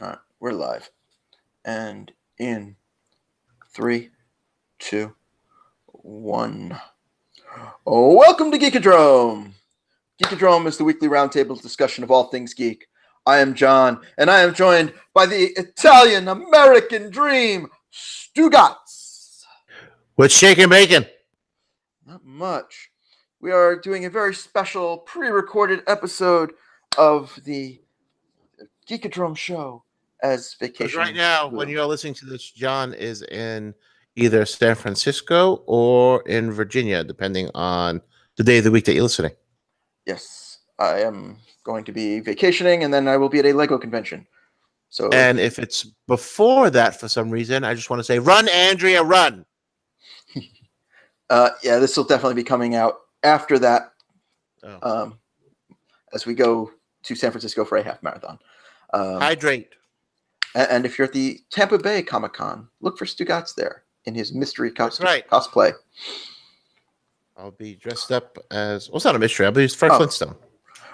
All right, we're live. And in three, two, one. Oh, welcome to Geekodrome. Geekodrome is the weekly roundtable discussion of all things geek. I am John, and I am joined by the Italian American dream, Stugots. What's shaking bacon? Not much. We are doing a very special pre-recorded episode of the Geekodrome show as Because vacation. right now, when you're listening to this, John is in either San Francisco or in Virginia, depending on the day of the week that you're listening. Yes, I am going to be vacationing, and then I will be at a Lego convention. So, And if it's before that for some reason, I just want to say, run, Andrea, run. yeah, this will definitely be coming out after that, as we go to San Francisco for a half marathon. Hydrate. And if you're at the Tampa Bay Comic-Con, look for Stugots there in his mystery cosplay. I'll be dressed up as, well, it's not a mystery. I'll be Fred Flintstone.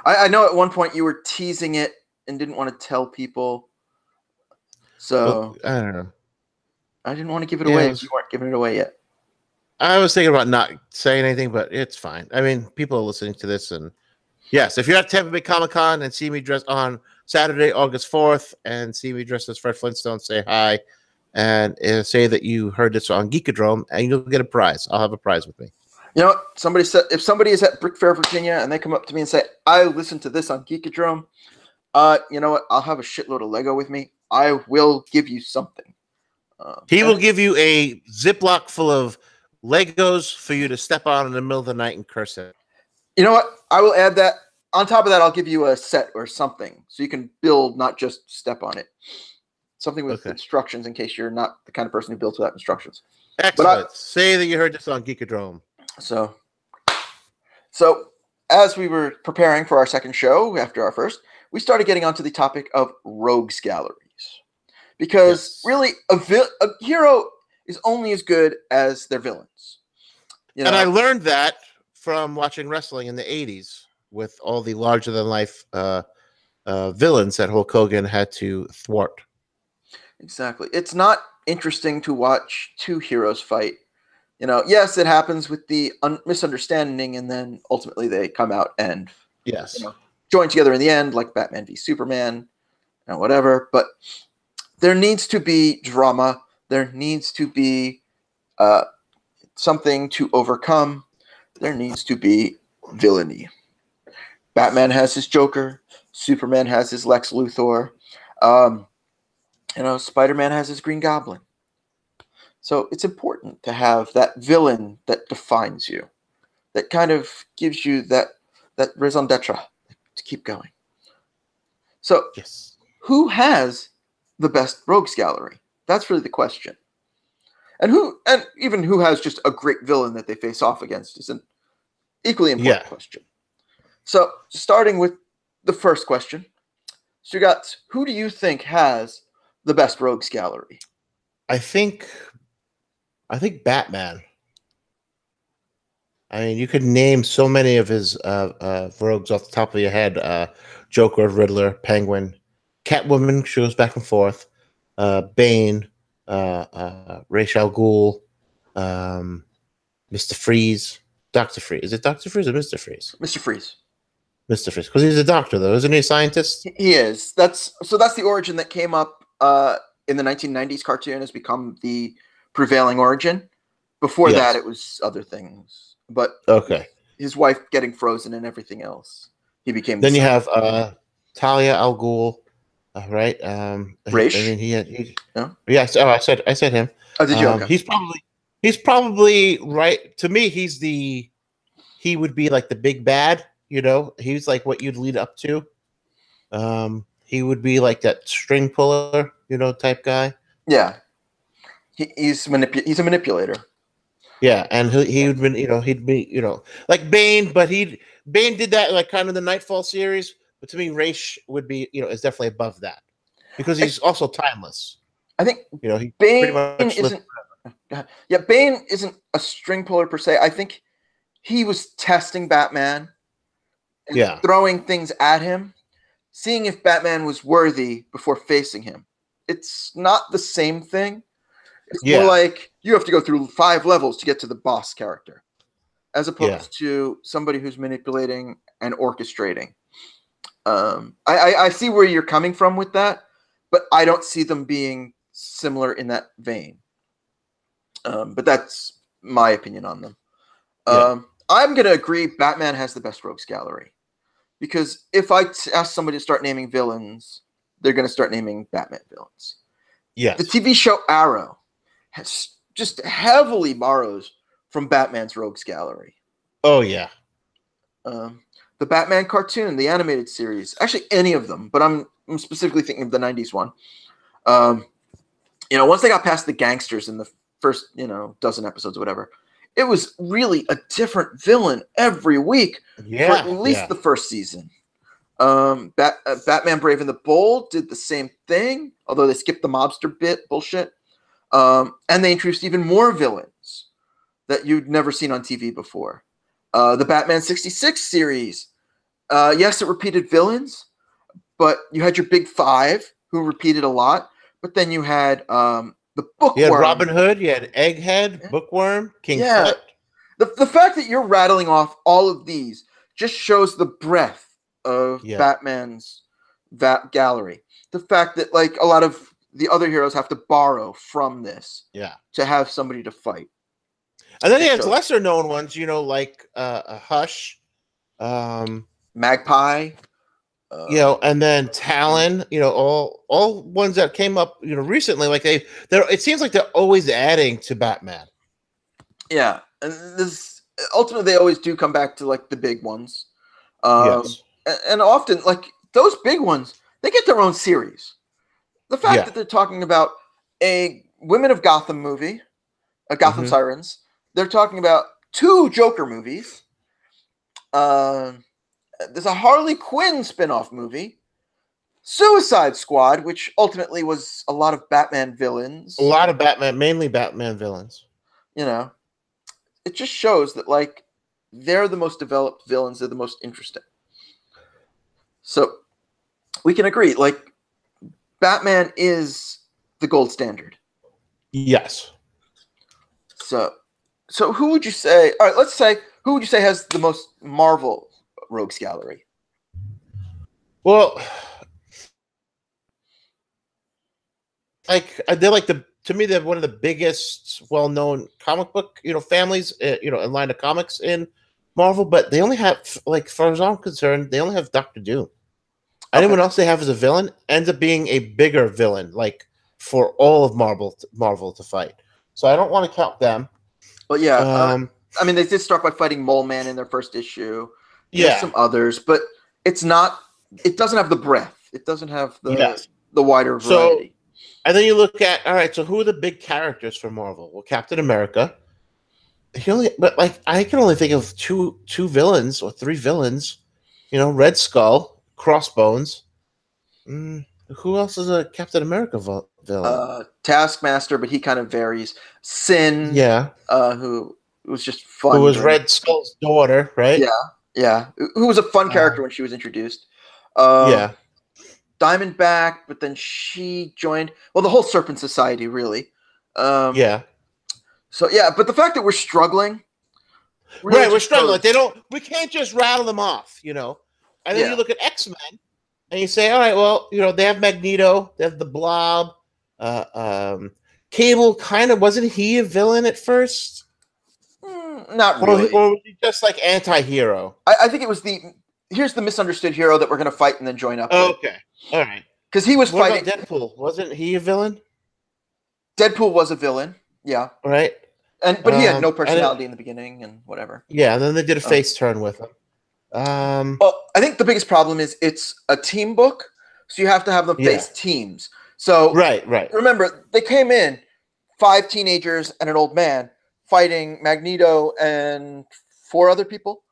I know at one point you were teasing it and didn't want to tell people. So, I don't know. I didn't want to give it away if you weren't giving it away yet. I was thinking about not saying anything, but it's fine. I mean, people are listening to this, and yes, if you're at Tampa Bay Comic-Con and see me dressed on Saturday, August 4th, and see me dressed as Fred Flintstone, say hi, and say that you heard this on Geekodrome, and you'll get a prize. I'll have a prize with me. You know what? Somebody said, if somebody is at Brick Fair, Virginia, and they come up to me and say, I listened to this on Geekodrome, you know what? I'll have a shitload of Lego with me. I will give you something. He will give you a Ziploc full of Legos for you to step on in the middle of the night and curse it. You know what? I will add that. On top of that, I'll give you a set or something so you can build, not just step on it. Something with instructions in case you're not the kind of person who builds without instructions. Excellent. Say that you heard this on Geekodrome. So as we were preparing for our second show after our first, we started getting onto the topic of rogues galleries. Because really, a hero is only as good as their villains. You know? And I learned that from watching wrestling in the 80s with all the larger-than-life villains that Hulk Hogan had to thwart. Exactly. It's not interesting to watch two heroes fight. You know, yes, it happens with the misunderstanding, and then ultimately they come out and join together in the end, like Batman v Superman and whatever. But there needs to be drama. There needs to be something to overcome. There needs to be villainy. Batman has his Joker. Superman has his Lex Luthor. Spider-Man has his Green Goblin. So it's important to have that villain that defines you, that kind of gives you that raison d'etre to keep going. So, who has the best rogues gallery? That's really the question. And even who has just a great villain that they face off against is an equally important question. So, starting with the first question, Stugots, who do you think has the best rogues gallery? I think Batman. I mean, you could name so many of his rogues off the top of your head. Joker, Riddler, Penguin, Catwoman, she goes back and forth. Bane, Ra's al Ghul, Mr. Freeze, Dr. Freeze. Is it Dr. Freeze or Mr. Freeze? Mr. Freeze. Mr. Freeze. Because he's a doctor, though. Isn't he a scientist? He is. That's the origin that came up in the 1990s cartoon, has become the prevailing origin. Before that, it was other things. But his wife getting frozen and everything else, he became. Then you have Talia al Ghul, right? Raish. I mean, Yes. Oh, I said him. Oh, did you? Okay. He's probably right. To me, he would be like the big bad. You know, he's like what you'd lead up to. He would be like that string puller, type guy. Yeah. He's a manipulator. Yeah, and he would be, he'd be, like Bane, but Bane did that like kind of the Nightfall series. But to me, Raish would be, is definitely above that because he's also timeless. I think Bane isn't. Yeah, Bane isn't a string puller per se. I think he was testing Batman and throwing things at him seeing if Batman was worthy before facing him. It's not the same thing. It's more like you have to go through 5 levels to get to the boss character, as opposed to somebody who's manipulating and orchestrating. I see where you're coming from with that, but I don't see them being similar in that vein. But that's my opinion on them. I'm going to agree Batman has the best rogues gallery. Because if I ask somebody to start naming villains, they're going to start naming Batman villains. Yes. The TV show Arrow has just heavily borrows from Batman's rogues gallery. Oh, yeah. The Batman cartoon, the animated series, actually any of them, but I'm specifically thinking of the 90s one. Once they got past the gangsters in the first, dozen episodes or whatever, it was really a different villain every week for at least the first season. Batman Brave and the Bold did the same thing, although they skipped the mobster bit bullshit. And they introduced even more villains that you'd never seen on TV before. The Batman 66 series, yes, it repeated villains, but you had your big 5 who repeated a lot. But then you had the Bookworm. You had Robin Hood, you had Egghead, Bookworm, King Tut. The fact that you're rattling off all of these just shows the breadth of Batman's gallery. The fact that like a lot of the other heroes have to borrow from this to have somebody to fight. And then he has lesser known ones, like Hush, Magpie. And then Talon, all ones that came up, recently. Like it seems like they're always adding to Batman. Yeah, and this ultimately they always do come back to like the big ones. And often like those big ones, they get their own series. The fact that they're talking about a Women of Gotham movie, a Gotham Sirens, they're talking about 2 Joker movies. There's a Harley Quinn spin-off movie, Suicide Squad, which ultimately was a lot of Batman villains. A lot of Batman, mainly Batman villains. It just shows that like they're the most developed villains, they're the most interesting. So we can agree, like Batman is the gold standard. Yes. So who would you say? All right, let's say who would you say has the most Marvel rogues gallery? Well, to me they're one of the biggest well-known comic book families in line of comics in Marvel, but they only have, like, as far as I'm concerned, they only have Doctor Doom. Anyone else they have as a villain ends up being a bigger villain, like for all of Marvel to fight. So I don't want to count them. But they did start by fighting Mole Man in their first issue. There's some others, but it doesn't have the breadth. It doesn't have the wider variety. And then you look at, all right, so who are the big characters for Marvel? Well, Captain America. I can only think of two villains or 3 villains. Red Skull, Crossbones. Who else is a Captain America villain? Taskmaster, but he kind of varies. Sin, who was just fun. Who was Red Skull's daughter, right? Yeah. Who was a fun character when she was introduced. Diamondback, but then she joined, the whole Serpent Society, really. So, but the fact that we're struggling. Really we're struggling. We can't just rattle them off, And then you look at X-Men, and you say, all right, well, they have Magneto, they have the Blob. Cable, kind of, wasn't he a villain at first? Not really. Or was he just like anti-hero? I think it was here's the misunderstood hero that we're going to fight and then join up with. Okay. All right. Because he was fighting. About Deadpool? Wasn't he a villain? Deadpool was a villain. Yeah. Right. But he had no personality in the beginning and whatever. Yeah, and then they did a face turn with him. Well, I think the biggest problem is it's a team book, so you have to have them face teams. So right. Remember, they came in 5 teenagers and an old man fighting Magneto and 4 other people.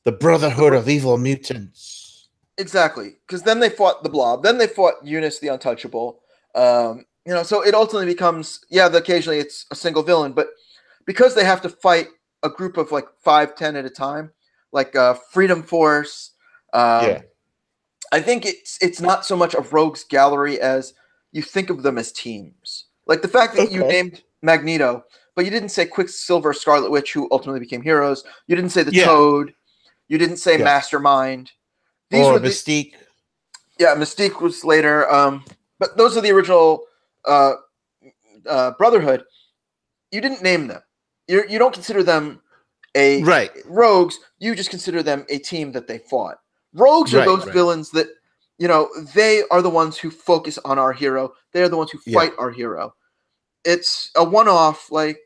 The Brotherhood of Evil Mutants. Exactly, because then they fought the Blob, then they fought Eunice the Untouchable. So it ultimately becomes occasionally it's a single villain, but because they have to fight a group of like 5, 10 at a time, like Freedom Force, I think it's not so much a rogues gallery as you think of them as teams. Like the fact that you Okay. named Magneto, but you didn't say Quicksilver, Scarlet Witch, who ultimately became heroes. You didn't say the Yeah. Toad. You didn't say Yes. Mastermind. These Or were the Mystique. yeah. Mystique was later, but those are the original uh, Brotherhood. You didn't name them. You don't consider them a Right. rogues. You just consider them a team that they fought. Rogues are Right. those Right. villains that they are the ones who focus on our hero. They are the ones who Yeah. fight our hero. It's a one-off. Like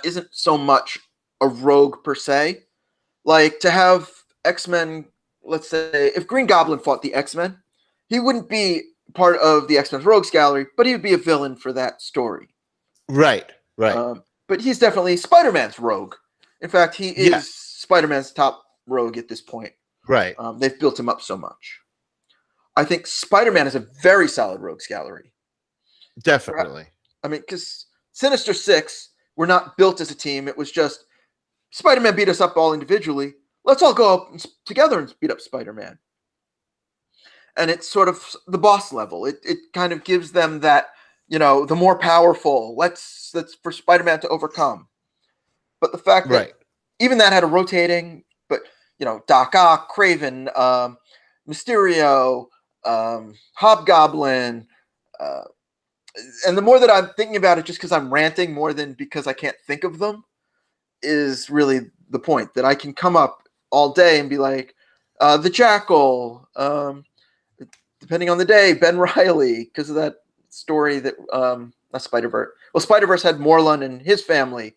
isn't so much a rogue per se. Like to have X-Men. Let's say if Green Goblin fought the X-Men, he wouldn't be part of the X-Men's rogues gallery, but he would be a villain for that story. Right. Right. But he's definitely Spider-Man's rogue. In fact, he Yeah. is Spider-Man's top rogue at this point. Right. They've built him up so much. I think Spider-Man is a very solid rogues gallery. Definitely. I mean, because Sinister Six were not built as a team. It was just Spider-Man beat us up all individually. Let's all go up together and beat up Spider-Man. And it's sort of the boss level. It kind of gives them that, the more powerful. Let's for Spider-Man to overcome. But the fact that even that had a rotating, but Doc Ock, Craven, Mysterio, Hobgoblin, and the more that I'm thinking about it, just because I'm ranting more than because I can't think of them, is really the point. That I can come up all day and be like, the Jackal, depending on the day, Ben Reilly, because of that story that not Spider-Verse. Well, Spider-Verse had Morlun and his family.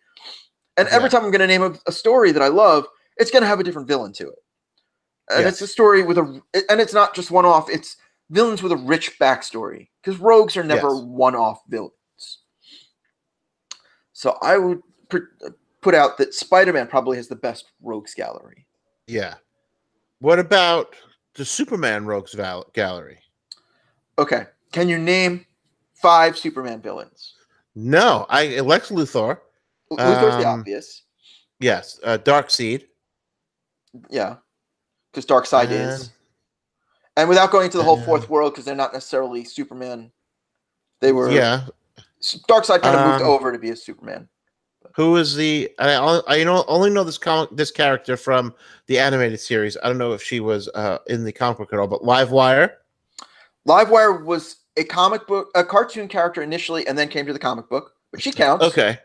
And every time I'm going to name a story that I love, it's going to have a different villain to it. And it's a story and it's not just one-off, it's villains with a rich backstory. Because rogues are never one-off villains. So I would put out that Spider-Man probably has the best rogues gallery. Yeah. What about the Superman rogues gallery? Okay. Can you name 5 Superman villains? No, Lex Luthor. Luthor's the obvious. Yes, Darkseid. Yeah, because Darkseid is. And without going into the whole fourth world, because they're not necessarily Superman. They were. Yeah. Darkseid kind of moved over to be a Superman. Who is the? I only know this character from the animated series. I don't know if she was in the comic book at all, but Livewire. Livewire was a cartoon character initially, and then came to the comic book. But she counts. Okay.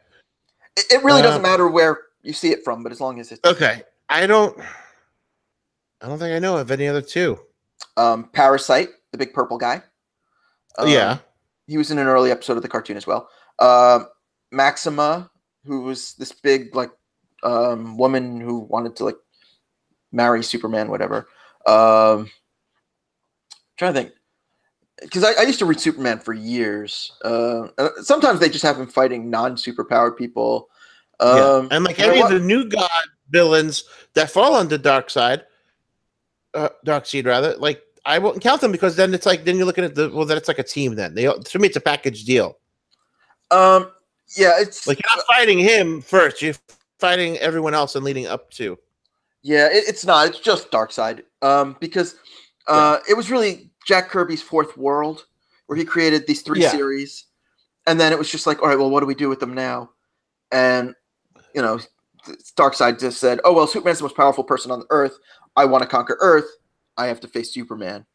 It really doesn't matter where you see it from, but as long as it's okay. I don't think I know of any other 2. Parasite, the big purple guy. Yeah. He was in an early episode of the cartoon as well. Maxima, who was this big woman who wanted to marry Superman, whatever. Trying to think, because I used to read Superman for years. Sometimes they just have him fighting non-superpowered people. And any of the new God villains that fall under Darkseid rather, I won't count them because then it's then you're looking at then it's like a team. Then to me it's a package deal. Yeah, it's you're not fighting him first; you're fighting everyone else and leading up to. Yeah, it's not. It's just Darkseid. Because it was really Jack Kirby's fourth world where he created these 3 series, and then it was just like, all right, well, what do we do with them now? And Darkseid just said, oh well, Superman's the most powerful person on the Earth. I want to conquer Earth. I have to face Superman.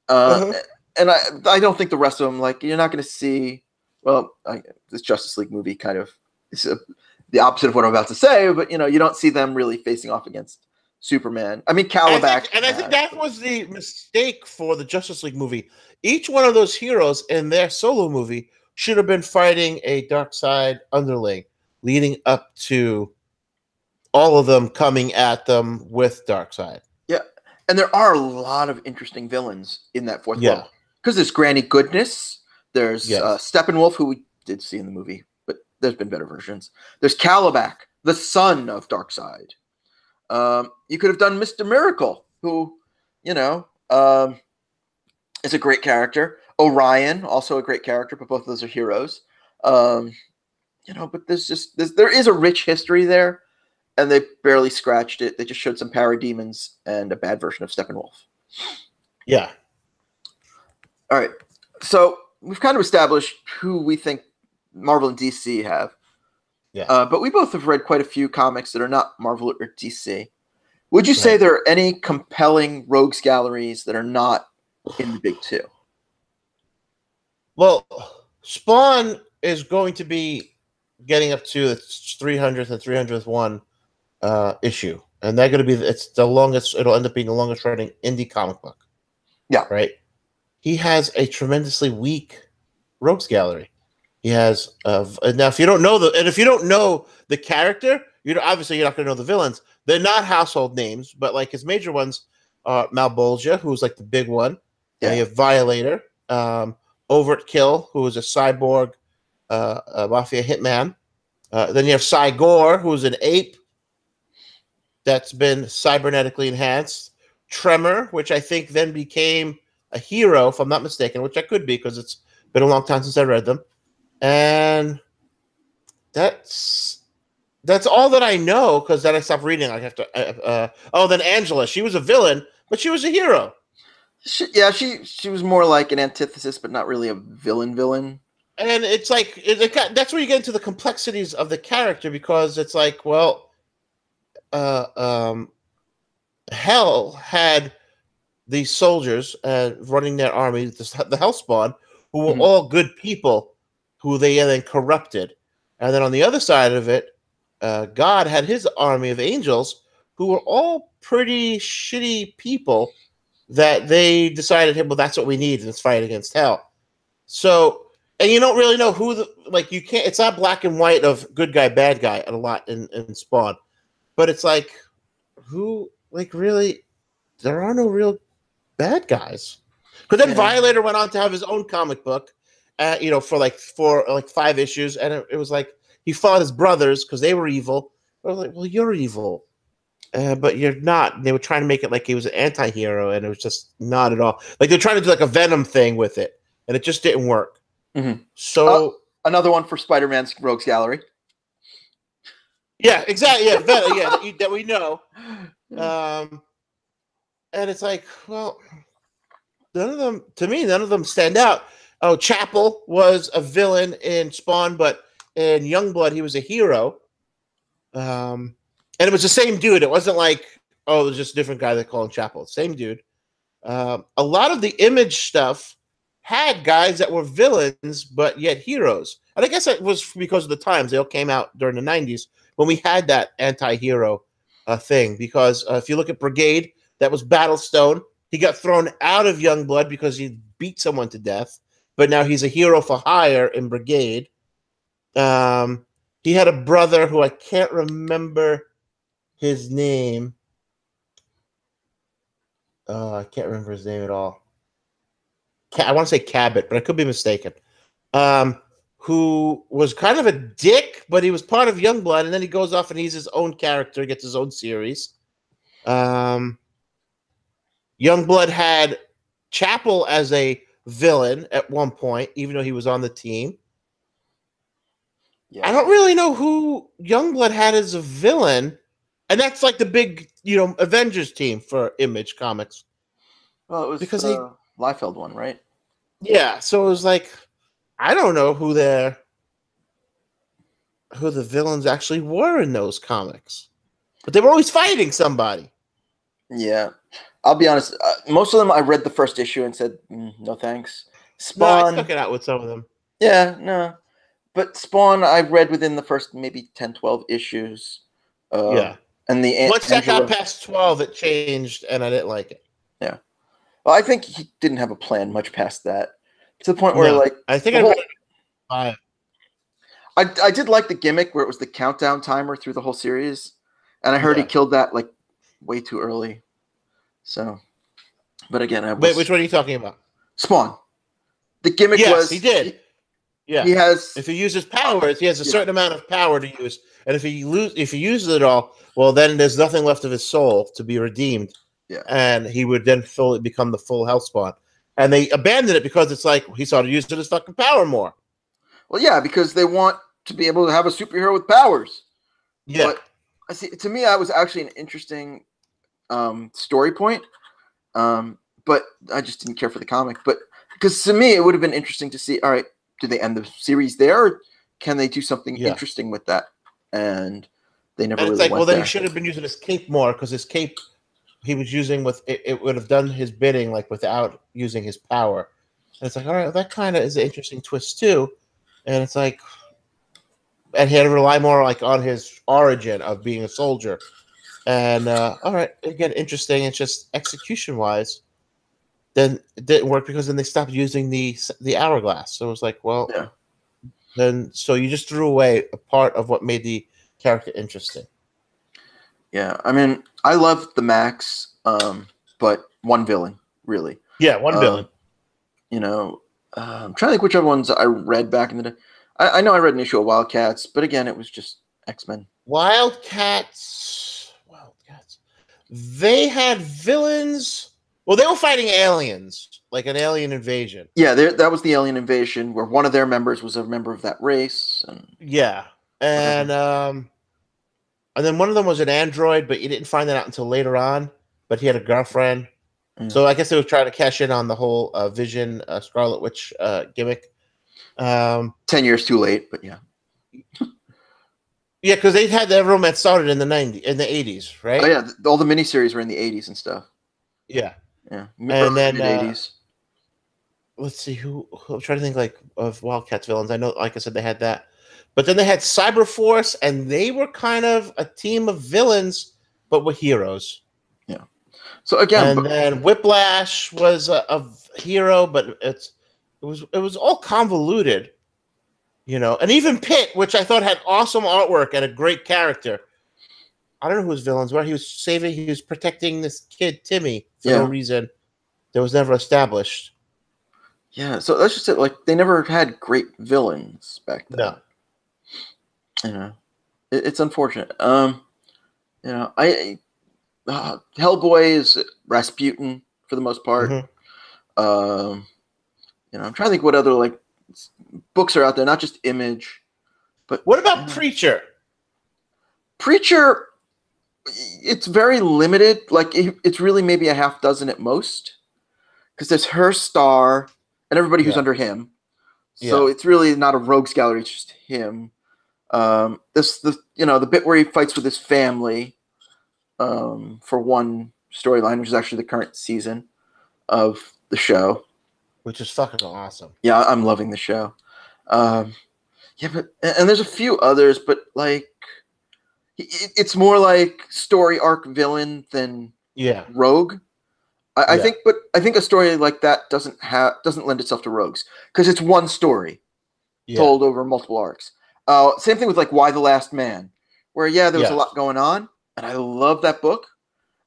And I don't think the rest of them, you're not going to see. Well, this Justice League movie kind of is the opposite of what I'm about to say, but you don't see them really facing off against Superman. I mean, Calabac. I think that was the mistake for the Justice League movie. Each one of those heroes in their solo movie should have been fighting a Darkseid underling, leading up to all of them coming at them with Darkseid. Yeah, and there are a lot of interesting villains in that fourth world. Because there's Granny Goodness. There's Steppenwolf, who we did see in the movie, but there's been better versions. There's Calabac, the son of Darkseid. You could have done Mr. Miracle, who, is a great character. Orion, also a great character, but both of those are heroes. But there is a rich history there, and they barely scratched it. They just showed some parademons and a bad version of Steppenwolf. Yeah. All right. So we've kind of established who we think Marvel and DC have. Yeah. But we both have read quite a few comics that are not Marvel or DC. Would you say Right. there are any compelling rogues galleries that are not in the big two? Well, Spawn is going to be getting up to its 300th and 300th one issue, and they're going to be it's the longest. It'll end up being the longest running indie comic book. Yeah. Right. He has a tremendously weak rogues gallery. He has now if you don't know the character, obviously you're not going to know the villains. They're not household names, but like his major ones are Malbolgia, who's like the big one. Yeah. You have Violator, Overt Kill, who is a cyborg a mafia hitman. Then you have Cy Gore, who's an ape that's been cybernetically enhanced. Tremor, which I think then became a hero, if I'm not mistaken, which I could be because it's been a long time since I read them. And that's all that I know because then I stopped reading. I have to. Then Angela, she was a villain, but she was a hero. She was more like an antithesis, but not really a villain. And it's like that's where you get into the complexities of the character because it's like, well, Hell had these soldiers running their army, the Hellspawn, who were all good people, who they then corrupted, and then on the other side of it, God had his army of angels, who were all pretty shitty people that they decided, hey, well, that's what we need in this fight against Hell. So, and you don't really know who you can't. It's not black and white of good guy, bad guy a lot in Spawn, but it's like who really there are no real bad guys. Because then Violator went on to have his own comic book, for 5 issues, and it was like he fought his brothers because they were evil. I was like, well, you're evil, but you're not. And they were trying to make it like he was an anti-hero, and it was just not at all. Like they're trying to do like a Venom thing with it, and it just didn't work. Mm-hmm. So another one for Spider-Man's Rogues Gallery. Yeah, exactly. Yeah, Venom, that we know. And it's like, well, none of them stand out. Oh, Chapel was a villain in Spawn, but in Youngblood, he was a hero. And it was the same dude. It wasn't like, it was just a different guy they call him Chapel. Same dude. A lot of the Image stuff had guys that were villains, but yet heroes. And I guess it was because of the times. They all came out during the 90s when we had that anti-hero thing. Because if you look at Brigade, that was Battlestone. He got thrown out of Youngblood because he beat someone to death. But now he's a hero for hire in Brigade. He had a brother who I can't remember his name. I can't remember his name at all. I want to say Cabot, but I could be mistaken. Who was kind of a dick, but he was part of Youngblood, and then he goes off and he's his own character, gets his own series. Youngblood had Chapel as a villain at one point, even though he was on the team. Yeah. I don't really know who Youngblood had as a villain, and that's like the big, Avengers team for Image Comics. Well, it was because Liefeld one, right? Yeah, so it was like, I don't know who the villains actually were in those comics, but they were always fighting somebody. Yeah, I'll be honest. Most of them, I read the first issue and said, no thanks. Spawn, I stuck it out with some of them. Yeah, no. But Spawn, I read within the first maybe 10, 12 issues. Yeah. And once that got past 12, it changed, and I didn't like it. Yeah. Well, I think he didn't have a plan much past that. To the point where, I think I read it 5. I did like the gimmick where it was the countdown timer through the whole series. And I heard he killed that, way too early. So, but again, Wait, which one are you talking about? Spawn. The gimmick was... he did. He has... If he uses powers, he has a certain amount of power to use. And if he uses it all, well, then there's nothing left of his soul to be redeemed. Yeah. And he would then fully become the full Hellspawn. And they abandoned it because it's like he started using his fucking power more. Well, yeah, because they want to be able to have a superhero with powers. Yeah. But to me, that was actually an interesting story point. but I just didn't care for the comic. But because to me, it would have been interesting to see. All right, do they end the series there, or can they do something interesting with that? And they never And it's really like, went well, then there. he should have been using his cape more, because his cape he was using with it would have done his bidding like without using his power. And it's like, all right, well, that kind of is an interesting twist too. And it's like, and he had to rely more like on his origin of being a soldier. And all right, again, interesting. It's just execution wise, then it didn't work because then they stopped using the hourglass. So it was like, well, Yeah. then so you just threw away a part of what made the character interesting. Yeah, I mean, I love the Max, but one villain, really. Yeah, one villain. You know, I'm trying to think which other ones I read back in the day. I know I read an issue of Wildcats, but again, it was just X-Men. Wildcats. They had villains. Well, they were fighting aliens, like an alien invasion. Yeah, that was the alien invasion, where one of their members was a member of that race. And yeah, and then one of them was an android, but you didn't find that out until later on. But he had a girlfriend, so I guess they were trying to cash in on the whole Vision Scarlet Witch gimmick. 10 years too late, but yeah. Yeah, because they had that romance started in the 80s, right? Oh yeah, all the miniseries were in the 80s and stuff. Yeah, yeah, and then mid-80s. Let's see who I'm trying to think like of Wildcats villains. I know, like I said, they had that, but then they had Cyberforce, and they were kind of a team of villains, but were heroes. Yeah. So again, and then Whiplash was a hero, but it was all convoluted. And even Pitt, which I thought had awesome artwork and a great character. I don't know who his villains were. He was protecting this kid, Timmy, for no reason that was never established. Yeah, so that's just it. Like, they never had great villains back then. No. It's unfortunate. Hellboy is Rasputin for the most part. I'm trying to think what other books are out there, not just Image. But what about Preacher? Preacher, it's very limited. Like, it's really maybe a half dozen at most, because there's her star and everybody who's under him. So it's really not a rogues gallery; it's just him. The bit where he fights with his family, for one storyline, which is actually the current season of the show. Which is fucking awesome. Yeah, I'm loving the show. And there's a few others, but it's more like story arc villain than rogue. I think a story like that doesn't lend itself to rogues, because it's one story told over multiple arcs. Same thing with Why the Last Man, where there was a lot going on, and I love that book.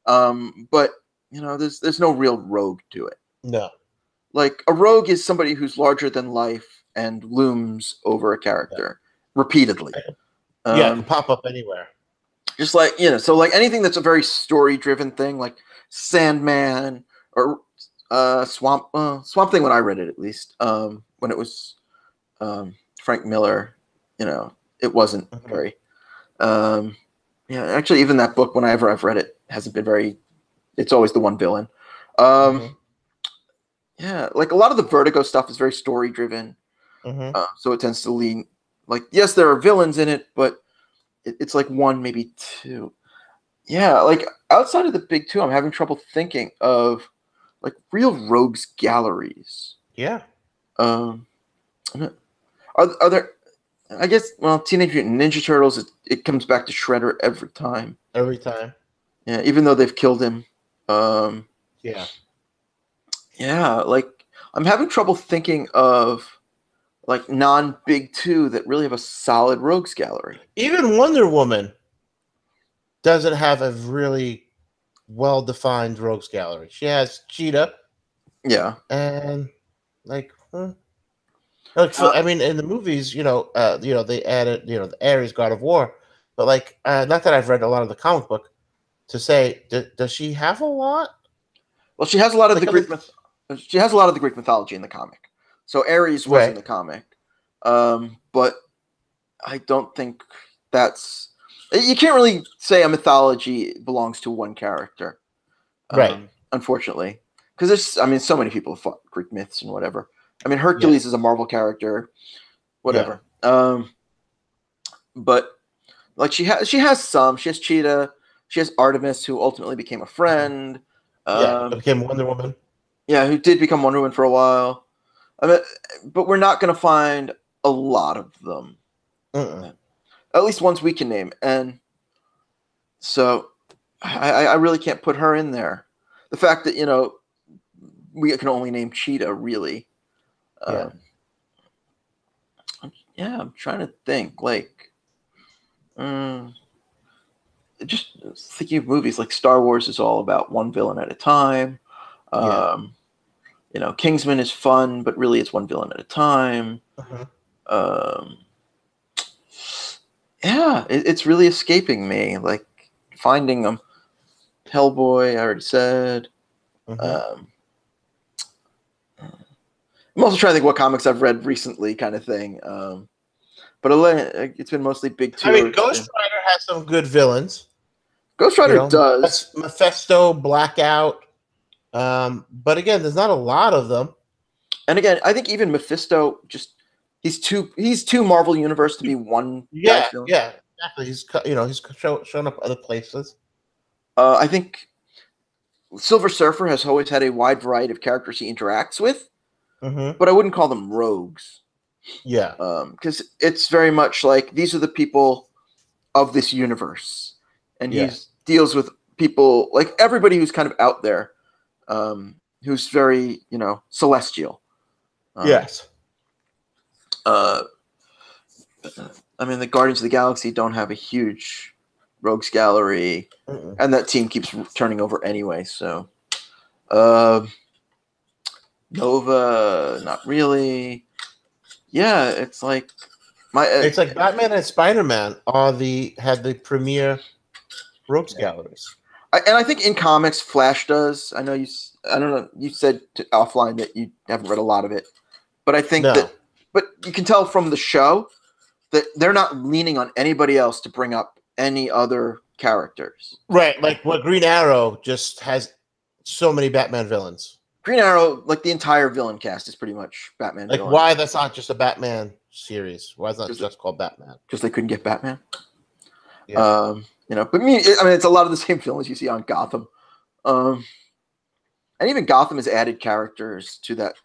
But there's no real rogue to it. No. Like, a rogue is somebody who's larger than life and looms over a character repeatedly. It can pop up anywhere. Just so anything that's a very story-driven thing, like Sandman or Swamp Thing, when I read it, at least, when it was Frank Miller, it wasn't very. Actually, even that book, whenever I've read it, hasn't been very. It's always the one villain. Yeah, a lot of the Vertigo stuff is very story driven, so it tends to lean. Yes, there are villains in it, but it's one, maybe two. Yeah, outside of the big two, I'm having trouble thinking of real rogues galleries. Yeah. Are there? I guess, Teenage Mutant Ninja Turtles. It comes back to Shredder every time. Every time. Yeah, even though they've killed him. Yeah. Yeah, I'm having trouble thinking of non-big two that really have a solid rogues gallery. Even Wonder Woman doesn't have a really well-defined rogues gallery. She has Cheetah. Yeah. And I mean, in the movies, they added, the Ares God of War, but not that I've read a lot of the comic book to say, does she have a lot? Well, she has a lot of the Greek. She has a lot of the Greek mythology in the comic. So Ares was in the comic, but I don't think that's. You can't really say a mythology belongs to one character, right? Unfortunately, because there's, I mean, so many people have fought Greek myths and whatever. I mean, Hercules is a Marvel character, whatever. But like she has Cheetah, she has Artemis, who ultimately became a friend. Became Wonder Woman. Yeah, who did become Wonder Woman for a while. I mean, but we're not going to find a lot of them. At least ones we can name, and so I really can't put her in there. The fact that we can only name Cheetah, really. I'm trying to think. Like, just thinking of movies like Star Wars is all about one villain at a time. Kingsman is fun, but really it's one villain at a time. It's really escaping me. Like finding them. Hellboy, I already said. I'm also trying to think what comics I've read recently, kind of thing. But it's been mostly big two. I mean, Ghost Rider has some good villains. Ghost Rider does. That's Mephisto, Blackout. But again, there's not a lot of them. And again, I think even Mephisto he's too Marvel Universe to be one. Yeah, exactly. He's shown up other places. I think Silver Surfer has always had a wide variety of characters he interacts with, but I wouldn't call them rogues. Yeah. Because it's very much like these are the people of this universe, and he deals with people like everybody who's kind of out there, who's very celestial. Yes. I mean, the Guardians of the Galaxy don't have a huge rogues gallery, and that team keeps turning over anyway. So, Nova, not really. Yeah, it's like it's like Batman and Spider-Man had the premier rogues galleries. And I think in comics, Flash does. I don't know. You said offline that you haven't read a lot of it, but I think but you can tell from the show that they're not leaning on anybody else to bring up any other characters. Right, like what Green Arrow just has so many Batman villains. Green Arrow, like the entire villain cast is pretty much Batman. Like villain. Why that's not just a Batman series? Why is that just called Batman? Because they couldn't get Batman. Yeah. But I mean, it's a lot of the same villains you see on Gotham. And even Gotham has added characters to that,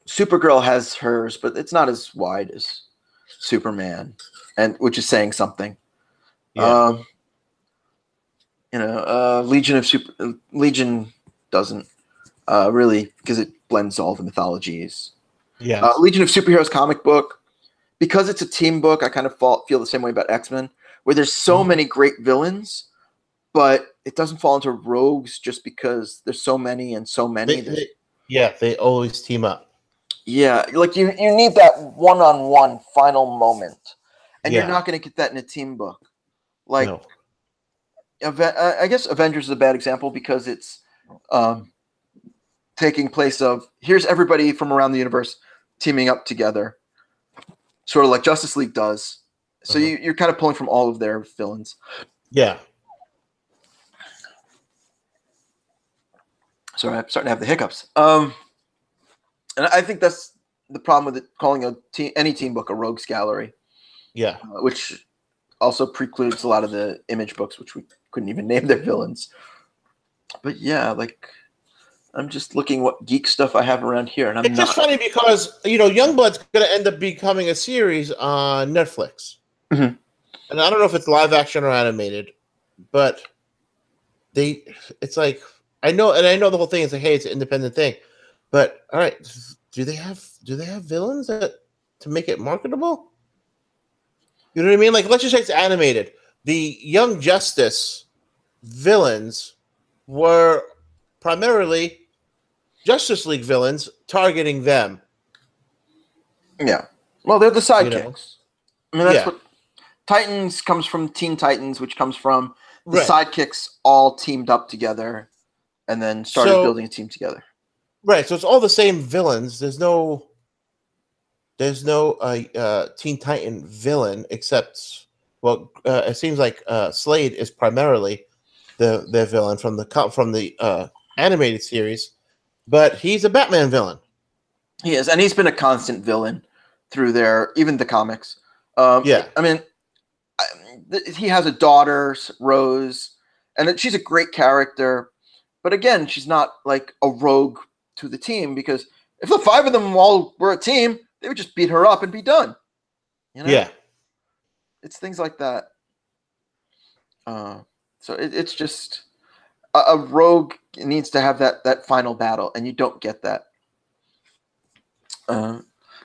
Supergirl has hers, but it's not as wide as Superman, which is saying something. Yeah. Legion doesn't really, because it blends all the mythologies. Yeah. Legion of Superheroes comic book, because it's a team book, I kind of feel the same way about X-Men, where there's so many great villains, but it doesn't fall into rogues just because there's so many and so many. They always team up. Yeah, like you need that one-on-one final moment, and you're not going to get that in a team book. Like, no. I guess Avengers is a bad example because it's taking place of here's everybody from around the universe teaming up together, sort of like Justice League does. So you're kind of pulling from all of their villains. Yeah. Sorry, I'm starting to have the hiccups. And I think that's the problem with calling any team book a rogues gallery. Yeah. Which also precludes a lot of the Image books, which we couldn't even name their villains. But yeah, like I'm just looking what geek stuff I have around here, and it's just funny because Youngblood's going to end up becoming a series on Netflix, and I don't know if it's live action or animated, but it's like I know the whole thing is like, hey, it's an independent thing, but all right, do they have villains to make it marketable? You know what I mean? Like, let's just say it's animated. The Young Justice villains were primarily Justice League villains targeting them. Yeah. Well, they're the sidekicks. I mean, that's what Titans comes from. Teen Titans, which comes from the sidekicks all teamed up together and then started building a team together. Right. So it's all the same villains. There's no Teen Titan villain except, it seems like Slade is primarily their villain from the animated series, but he's a Batman villain. He is, and he's been a constant villain through even the comics. Yeah. I mean, he has a daughter, Rose, and she's a great character. But again, she's not like a rogue to the team, because if the 5 of them all were a team, they would just beat her up and be done. You know? Yeah. It's things like that. So it's just a rogue needs to have that final battle, and you don't get that.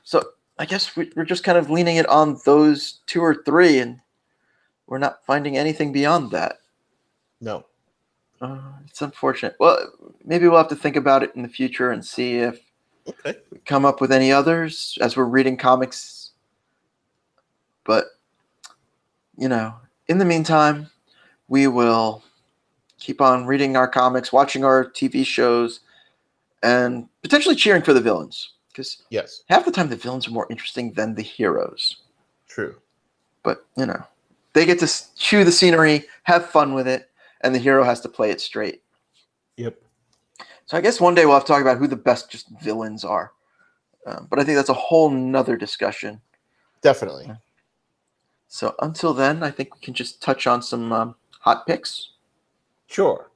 So I guess we're just kind of leaning it on those 2 or 3, and we're not finding anything beyond that. No. It's unfortunate. Well, maybe we'll have to think about it in the future and see if we come up with any others as we're reading comics. But, in the meantime, we will keep on reading our comics, watching our TV shows, and potentially cheering for the villains. Because half the time the villains are more interesting than the heroes. True. But, they get to chew the scenery, have fun with it, and the hero has to play it straight. Yep. So I guess one day we'll have to talk about who the best just villains are. But I think that's a whole nother discussion. Definitely. So until then, I think we can just touch on some hot picks. Sure.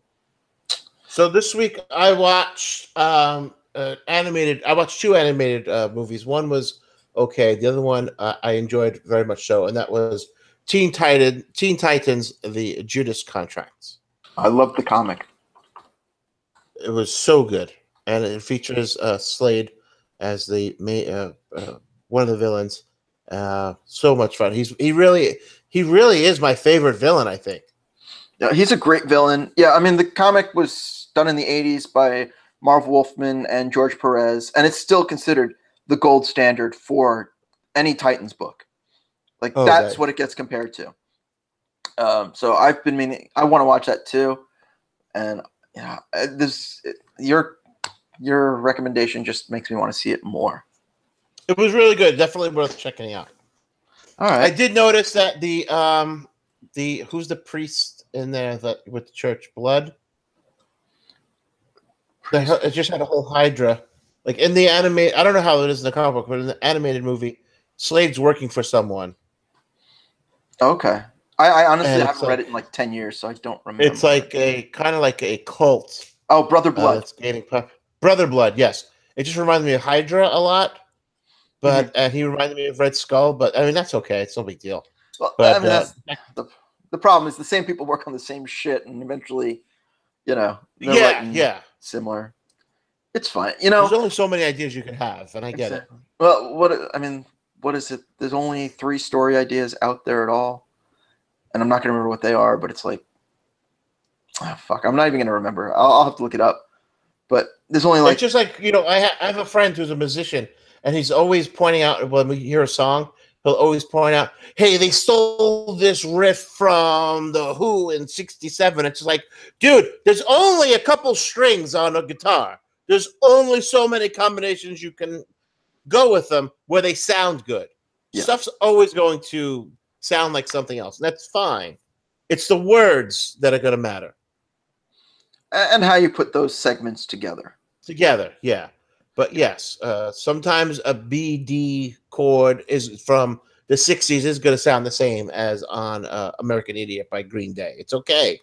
So this week I watched animated. I watched 2 animated movies. One was okay. The other one I enjoyed very much so, and that was Teen Titans: The Judas Contracts. I love the comic. It was so good, and it features Slade as the one of the villains. So much fun. He really is my favorite villain, I think. Yeah, he's a great villain. Yeah, I mean, the comic was done in the 80s by Marv Wolfman and George Perez, and it's still considered the gold standard for any Titans book. Like, that's what it gets compared to. So I've been meaning, I want to watch that too. And yeah, your recommendation just makes me want to see it more. It was really good. Definitely worth checking out. All right. I did notice that the who's the priest in there with the church blood? It just had a whole Hydra. Like in the anime, I don't know how it is in the comic book, but in the animated movie, Slade's working for someone. Okay. I honestly haven't read it in like 10 years, so I don't remember. It's like kind of like a cult. Oh, Brother Blood. It's gaining Brother Blood, yes. It just reminded me of Hydra a lot, but he reminded me of Red Skull. But I mean, that's okay. It's no big deal. Well, I mean, that's the problem is the same people work on the same shit, and eventually, similar. It's fine. There's only so many ideas you can have, and I get it. Well, what is it? There's only 3 story ideas out there at all. And I'm not going to remember what they are, but it's like, fuck, I'm not even going to remember. I'll have to look it up. But there's only like... It's just like, I have a friend who's a musician, and he's always pointing out, when we hear a song, he'll always point out, hey, they stole this riff from The Who in 67. It's like, dude, there's only a couple strings on a guitar. There's only so many combinations you can go with them where they sound good. Yeah. Stuff's always going to sound like something else. That's fine. It's the words that are going to matter. And how you put those segments together. Yeah. But yes, sometimes a B-D chord is from the 60s is going to sound the same as on American Idiot by Green Day. It's okay.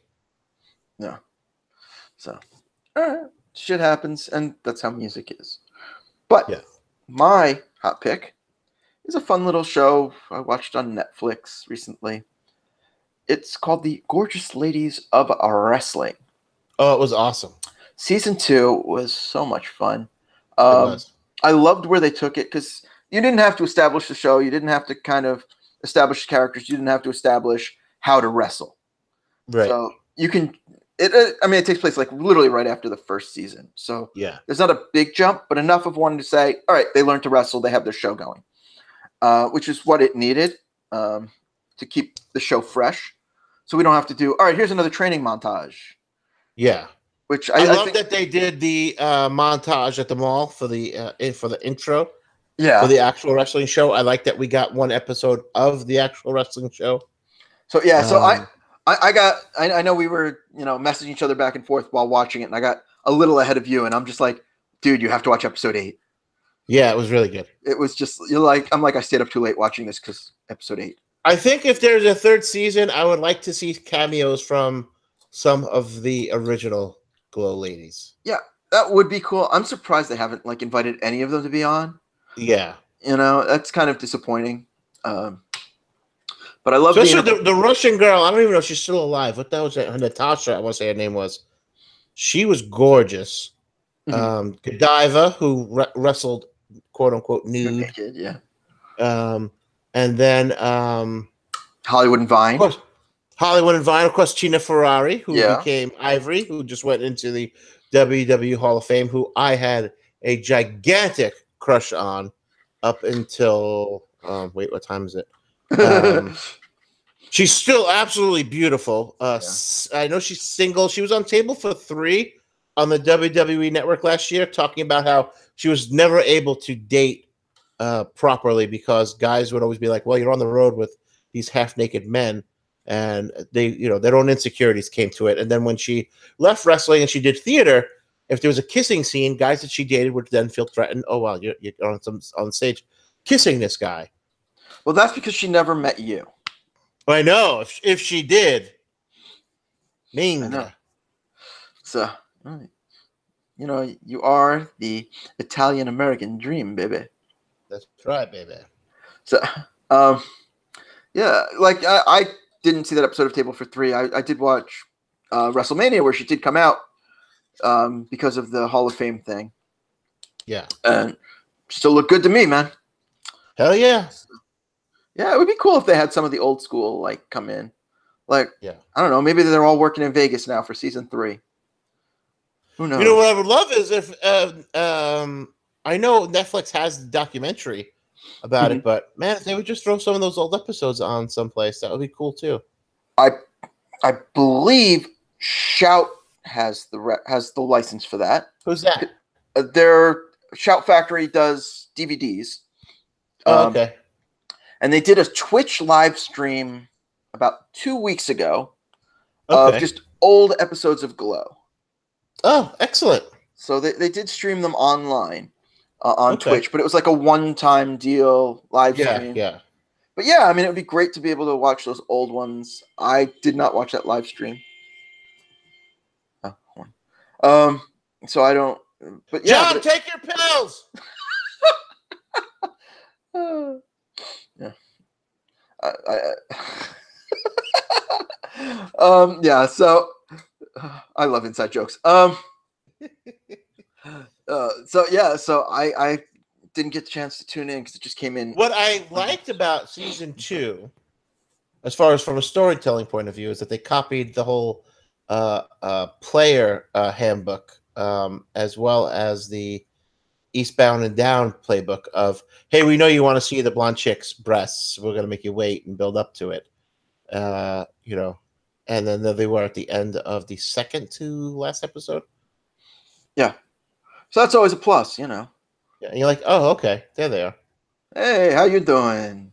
No. So, all right. Shit happens, and that's how music is. But my hot pick is a fun little show I watched on Netflix recently. It's called The Gorgeous Ladies of Wrestling. Oh, it was awesome. Season 2 was so much fun. It was. I loved where they took it, because you didn't have to establish the show. You didn't have to kind of establish the characters. You didn't have to establish how to wrestle. Right. So you can... It takes place like literally right after the first season. So there's not a big jump, but enough of one to say, all right, they learned to wrestle. They have their show going, which is what it needed to keep the show fresh. So we don't have to do, all right, here's another training montage. Yeah. Which I love that they did the montage at the mall for the intro. Yeah. For the actual wrestling show. I like that we got one episode of the actual wrestling show. So, I know we were, messaging each other back and forth while watching it, and I got a little ahead of you, and I'm just like, dude, you have to watch episode 8. Yeah, it was really good. It was just I stayed up too late watching this because episode 8. I think if there's a third season, I would like to see cameos from some of the original Glow ladies. Yeah, that would be cool. I'm surprised they haven't invited any of them to be on. Yeah, that's kind of disappointing. But I love especially the Russian girl. I don't even know if she's still alive. What the hell was that? Natasha, I want to say her name was. She was gorgeous. Mm-hmm. Godiva, who wrestled quote unquote nude. Naked, yeah. And then Hollywood and Vine. Of course, Hollywood and Vine. Of course, Tina Ferrari, who became Ivory, who just went into the WWE Hall of Fame, who I had a gigantic crush on up until wait, what time is it? She's still absolutely beautiful. I know she's single. She was on Table for 3 on the WWE Network last year, talking about how she was never able to date properly because guys would always be like, well, you're on the road with these half-naked men, and their own insecurities came to it. And then when she left wrestling and she did theater, if there was a kissing scene, guys that she dated would then feel threatened. Oh, well, you're on stage kissing this guy. Well, that's because she never met you. I know. If she did, Minga. So, you are the Italian American dream, baby. That's right, baby. So, yeah, I didn't see that episode of Table for 3. I did watch WrestleMania, where she did come out because of the Hall of Fame thing. Yeah, and still look good to me, man. Hell yeah. Yeah, it would be cool if they had some of the old school come in. I don't know, maybe they're all working in Vegas now for season 3. Who knows? What I would love is if I know Netflix has the documentary about it, but man, if they would just throw some of those old episodes on someplace, that would be cool too. I believe Shout has the license for that. Who's that? Their Shout Factory does DVDs. Oh, okay. And they did a Twitch live stream about 2 weeks ago of just old episodes of Glow. Oh, excellent. So they did stream them online on Twitch, but it was like a one-time deal live stream. Yeah. But yeah, I mean, it would be great to be able to watch those old ones. I did not watch that live stream. So I don't. But yeah, John, take your pills. Yeah. Yeah. So I love inside jokes. So I didn't get the chance to tune in because it just came in. What I liked about season 2, as far as from a storytelling point of view, is that they copied the whole player handbook, as well as the Eastbound and Down playbook of, hey, we know you want to see the blonde chick's breasts. We're going to make you wait and build up to it. And then there they were at the end of the second to last episode. Yeah. So that's always a plus, Yeah, and you're like, oh, okay, there they are. Hey, how you doing?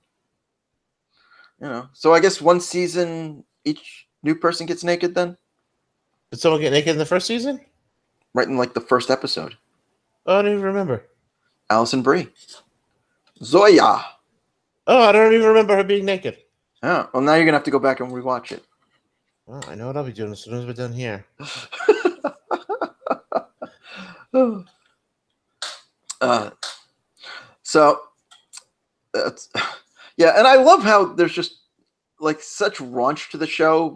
So I guess one season, each new person gets naked then? Did someone get naked in the first season? Right in the first episode. Oh, I don't even remember. Allison Brie. Zoya. Oh, I don't even remember her being naked. Yeah. Well, now you're going to have to go back and rewatch it. Well, I know what I'll be doing as soon as we're done here. Yeah, and I love how there's just such raunch to the show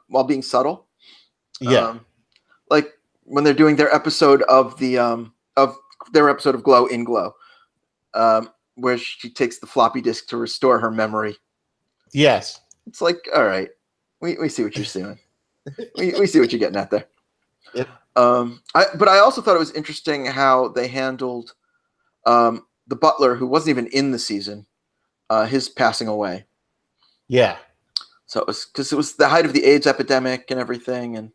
while being subtle. Yeah. When they're doing their episode of Glow in Glow, where she takes the floppy disk to restore her memory. Yes. It's all right, we see what you're doing. we see what you're getting at there. Yep. But I also thought it was interesting how they handled the butler, who wasn't even in the season, his passing away. Yeah. So it was because it was the height of the AIDS epidemic and everything, and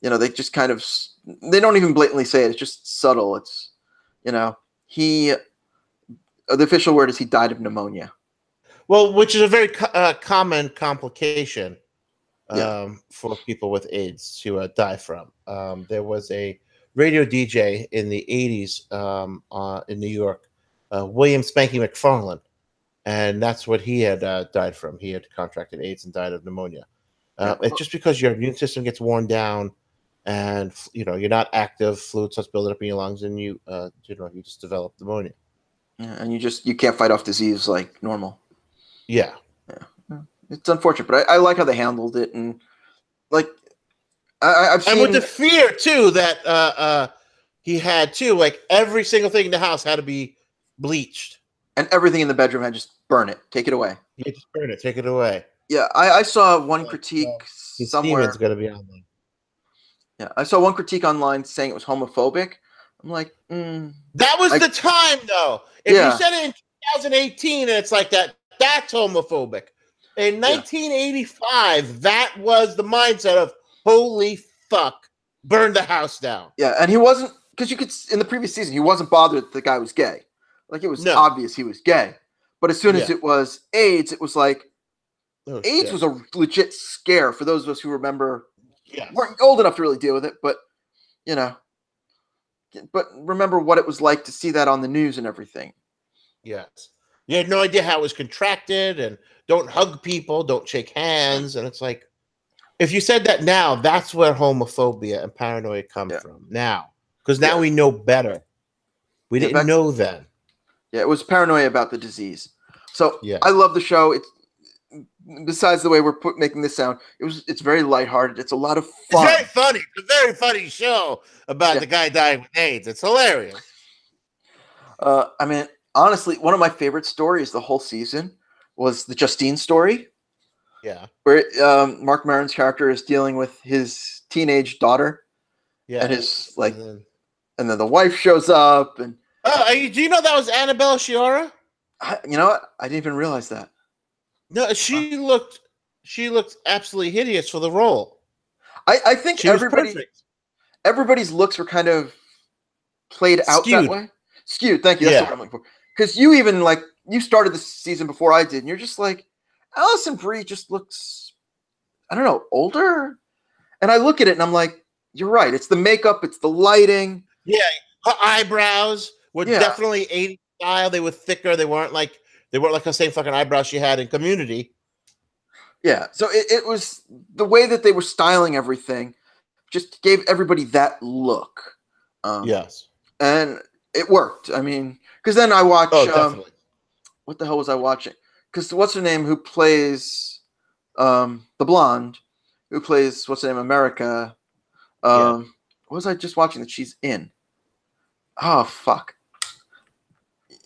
they just kind of, they don't even blatantly say it. It's just subtle. It's the official word is he died of pneumonia. Well, which is a very common complication for people with AIDS to die from. There was a radio DJ in the 80s in New York, William Spanky McFarland, and that's what he had died from. He had contracted AIDS and died of pneumonia. It's just because your immune system gets worn down, and you're not active, fluid starts building up in your lungs, and you just develop pneumonia. Yeah, and you can't fight off disease like normal. Yeah. It's unfortunate, but I like how they handled it, and like I've seen, and with the fear too that he had too, like every single thing in the house had to be bleached, and everything in the bedroom had just burn it, take it away. Yeah, just burn it, take it away. Yeah, I saw one critique somewhere. Steven's gonna be online. Yeah, I saw one critique online saying it was homophobic. I'm like, that was the time though. If you said it in 2018 and it's like that, that's homophobic. In 1985, that was the mindset of holy fuck, burn the house down. Yeah, and he wasn't, because you could, in the previous season, he wasn't bothered that the guy was gay. Like, it was obvious he was gay. But as soon as it was AIDS, it was like, AIDS was a legit scare for those of us who remember. Weren't old enough to really deal with it, but, but remember what it was like to see that on the news and everything. Yes. You had no idea how it was contracted, and don't hug people, don't shake hands. And it's like, if you said that now, that's where homophobia and paranoia come from now. Because now we know better. We didn't know then. Yeah, it was paranoia about the disease. So I love the show. It's, besides the way we're making this sound, it's very lighthearted. It's a lot of fun. It's very funny. It's a very funny show about the guy dying with AIDS. It's hilarious. I mean, honestly, one of my favorite stories the whole season was the Justine story. Yeah. Where Mark Maron's character is dealing with his teenage daughter. Yeah. And his, like, and then the wife shows up. And do you know that was Annabella Sciorra? You know what? I didn't even realize that. No, she looked absolutely hideous for the role. I think everybody's looks were kind of played out that way. Skewed. Thank you. That's what I'm looking for. Because you even, like, you started the season before I did, and you're just like, Alison Brie just looks, I don't know, older? And I look at it, and I'm like, you're right. It's the makeup. It's the lighting. Yeah. Her eyebrows were definitely 80s style. They were thicker. They weren't like the same fucking eyebrows she had in Community. Yeah. So it was the way that they were styling everything just gave everybody that look. Yes. And it worked. I mean, because then I watched. Definitely. What the hell was I watching? Because what's her name? Who plays the blonde? Who plays what's her name? America. What was I just watching that she's in? Oh fuck!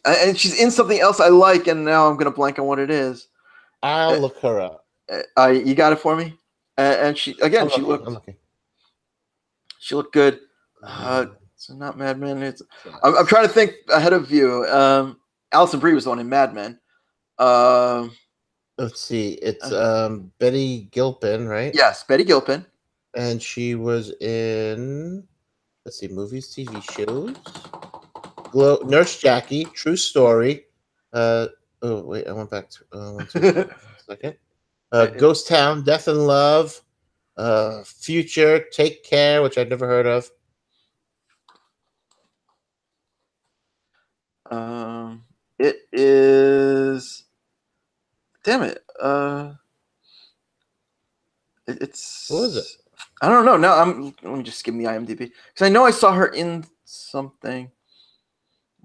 And she's in something else I like, and now I'm gonna blank on what it is. I'll look her up. You got it for me? And she again. She looked good. It's not Mad Men. I'm trying to think ahead of you. Alison Brie was the one in Mad Men. Let's see. It's Betty Gilpin, right? Yes, Betty Gilpin. And she was in, let's see, movies, TV shows. Nurse Jackie, True Story. Oh, wait, I went back to one second. Ghost Town, Death and Love. Future, Take Care, which I'd never heard of. It is. Damn it. It's. What was it? I don't know. No, let me just skim the IMDb because I know I saw her in something. It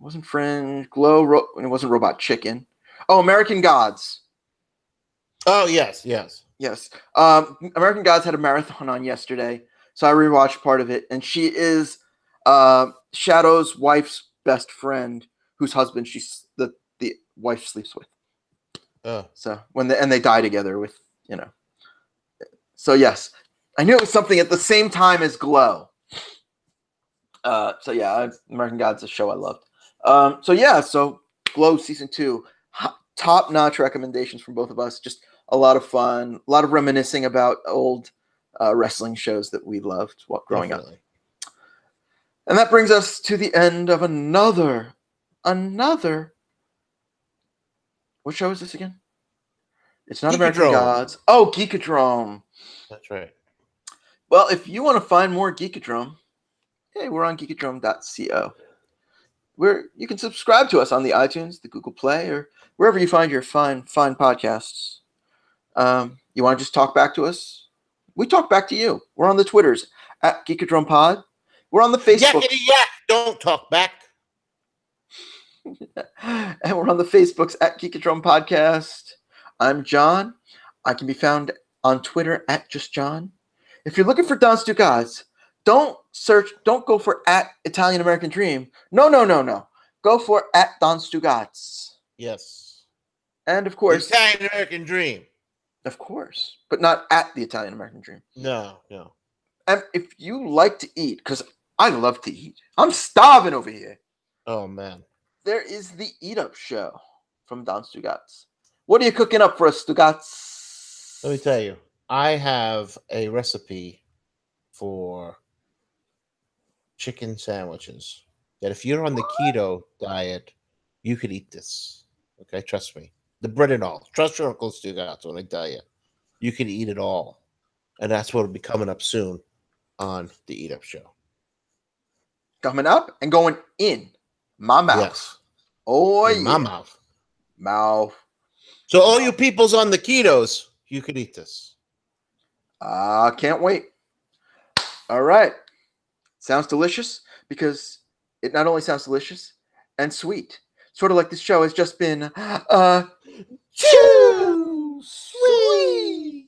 wasn't Fringe, Glow. It wasn't Robot Chicken. Oh, American Gods. Oh yes. American Gods had a marathon on yesterday, so I rewatched part of it, and she is Shadow's wife's best friend, whose husband the wife sleeps with. Oh. So they die together with, So yes, I knew it was something at the same time as Glow. So yeah, American Gods is a show I loved. So Glow season 2, top-notch recommendations from both of us. Just a lot of fun, a lot of reminiscing about old wrestling shows that we loved while growing up. And that brings us to the end of another. What show is this again? It's not American Gods. Oh, Geekodrome. That's right. Well, if you want to find more Geekodrome, hey, we're on geekodrome.co. Where you can subscribe to us on the iTunes, the Google Play, or wherever you find your fine podcasts. You want to just talk back to us? We talk back to you. We're on the Twitters at Geekodrome Pod. We're on the Facebook. Yakety yak! Don't talk back. And we're on the Facebooks at Geekodrome Podcast. I'm John. I can be found on Twitter at JustJohn. If you're looking for Don Stugots, don't go for at Italian American Dream. No. Go for at Don Stugots. Yes. And of course, the Italian American Dream. Of course, but not at the Italian American Dream. No. And if you like to eat, because I love to eat, I'm starving over here. Oh, man. There is the Eat Up Show from Don Stugots. What are you cooking up for us, Stugots? Let me tell you, I have a recipe for chicken sandwiches that if you're on the keto diet, you could eat this. Okay, trust me. The bread and all. Trust your Uncle Stugots when I tell you. You can eat it all. And that's what will be coming up soon on the Eat Up Show. Coming up and going in my mouth. Yes. Oh, in yeah. my Mouth. So all you peoples on the ketos, you could eat this. Can't wait. All right. Sounds delicious because it not only sounds delicious and sweet, sort of like this show has just been too sweet.